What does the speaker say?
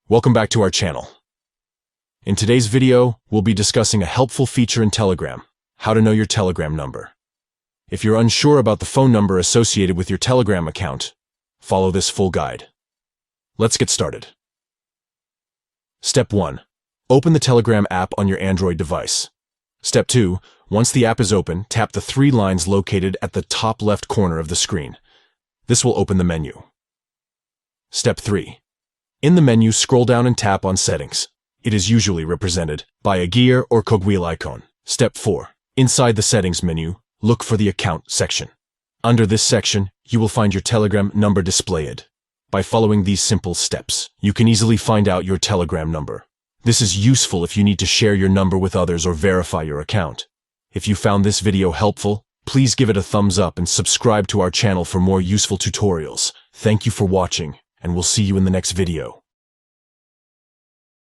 Welcome back to our channel. In today's video, we'll be discussing a helpful feature in Telegram, how to know your Telegram number. If you're unsure about the phone number associated with your Telegram account, follow this full guide. Let's get started. Step 1. Open the Telegram app on your Android device. Step 2. Once the app is open, tap the 3 lines located at the top left corner of the screen. This will open the menu. Step 3. In the menu, scroll down and tap on Settings. It is usually represented by a gear or cogwheel icon. Step 4. Inside the Settings menu, look for the Account section. Under this section, you will find your Telegram number displayed. By following these simple steps, you can easily find out your Telegram number. This is useful if you need to share your number with others or verify your account. If you found this video helpful, please give it a thumbs up and subscribe to our channel for more useful tutorials. Thank you for watching, and we'll see you in the next video.